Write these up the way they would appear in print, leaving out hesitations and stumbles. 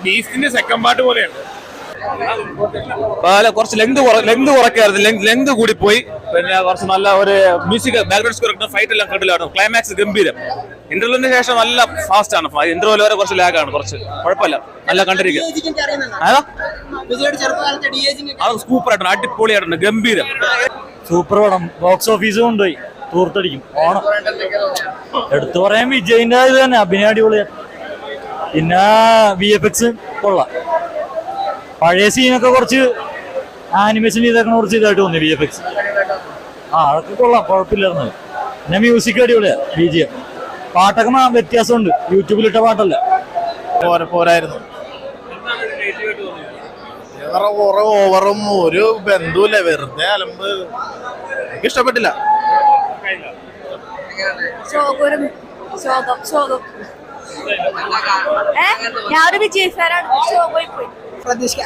ബീസ്റ്റിന്റെ second part പോലെയുണ്ട്. കുറച്ച് length കുറയ്ക്കായിരുന്നു, length കൂടി പോയി. പിന്നെ കുറച്ച് നല്ല ഒരു മ്യൂസിക് ബാക്ക്ഗ്രൗണ്ട് സ്കോർ ഫൈറ്റ് എല്ലാം കണ്ടിലാണ്. ക്ലൈമാക്സ് ഗംഭീരം. ഇന്റർവ്യൂവിന് ശേഷം നല്ല ഫാസ്റ്റ് ആണ്. ഇന്റർവ്യൂ വരെ കുറച്ച് ലാഗാണ്, കുറച്ച് കുഴപ്പമില്ല, നല്ല കണ്ടിരിക്കുക. അത് സൂപ്പർ ആയിട്ടുണ്ട്, അടിപൊളിയായിട്ടുണ്ട്, ഗംഭീരം. സൂപ്പർ പടം, ബോക്സ് ഓഫീസ് കൊണ്ടുപോയി തൂർത്തടിക്കും. ഓണം എടുത്തു പറയാൻ വിജയിന്റെ ഇത് തന്നെ, അഭിനയ അടിപൊളിയാണ്. പിന്നെ VFX കൊള്ളാം. പഴയ സീനൊക്കെ കുറച്ച് ആനിമേഷൻ ചെയ്തേക്കണ കുറച്ച് ഇതായിട്ട് തോന്നി VFX. അതൊക്കെ കൊള്ളാം, കുഴപ്പമില്ലായിരുന്നു. പിന്നെ മ്യൂസിക് അടിപൊളിയാണ്, BGM. പാട്ടൊക്കെ വ്യത്യാസമുണ്ട്, യൂട്യൂബിലിട്ട പാട്ടല്ല. പോരായിരുന്നു. ഓവറും ഒരു ബന്ധുല്ല, വെറുതെ അലമ്പ്. എനിക്ക് ഇഷ്ടപ്പെട്ടില്ല. ഞാനൊരു വിജയ് ഫാനാണ്.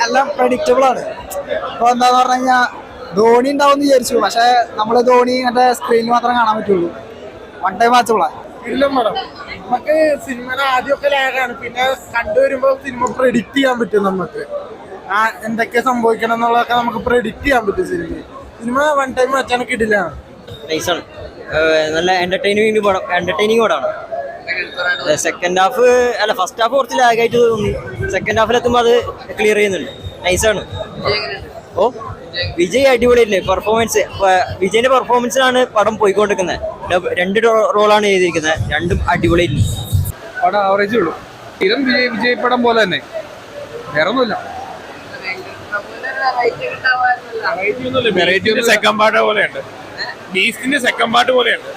എല്ലാം പ്രഡിക്റ്റബിൾ ആണ്. ഇപ്പൊ എന്താന്ന് പറഞ്ഞു കഴിഞ്ഞാൽ ധോണി ഉണ്ടാവും എന്ന് വിചാരിച്ചു, പക്ഷെ നമ്മള് ധോണി മറ്റേ സ്ക്രീനിൽ മാത്രമേ കാണാൻ പറ്റുള്ളൂ. വൺ ടൈം വാച്ചബിളാ. ഇല്ല മേഡം, നമുക്ക് സിനിമയുടെ ആദ്യമൊക്കെ ലാഗാണ്, പിന്നെ കണ്ടുവരുമ്പോ സിനിമ പ്രെഡിക്റ്റ് ചെയ്യാൻ പറ്റും. നമുക്ക് എന്തൊക്കെ സംഭവിക്കണം എന്നുള്ളതൊക്കെ നമുക്ക് പ്രെഡിക്റ്റ് ചെയ്യാൻ പറ്റും. സിനിമ വൺ ടൈം വാച്ചാണ്, കിടിലാണ്. നൈസാണ്, നല്ല എന്റർടൈനിങ് പടമാണ്. സെക്കൻഡ് ഹാഫ് അല്ല, ഫസ്റ്റ് ഹാഫ് കുറച്ച് ലാഗായിട്ട് തോന്നി. സെക്കൻഡ് ഹാഫിലെത്തുമ്പോൾ അത് ക്ലിയർ ചെയ്യുന്നുണ്ട്. നൈസാണ്. ഓ വിജയ് അടിപൊളിയല്ലേ പെർഫോമൻസ്. വിജയിന്റെ പെർഫോമൻസിലാണ് പടം പോയിക്കൊണ്ടിരിക്കുന്നത്. 2 റോളാണ് ചെയ്തിരിക്കുന്നത്, രണ്ടും അടിപൊളിയായിരുന്നു. പടം ആവറേജേ ഉള്ളൂ. സ്ഥിരം വിജയ് പടം പോലെ തന്നെ, വേറെ ഒന്നുമില്ല. സെക്കൻഡ് പാർട്ട് പോലെയുണ്ട്, ബീസ്റ്റിന്റെ സെക്കൻഡ് പാർട്ട് പോലെയുണ്ട്.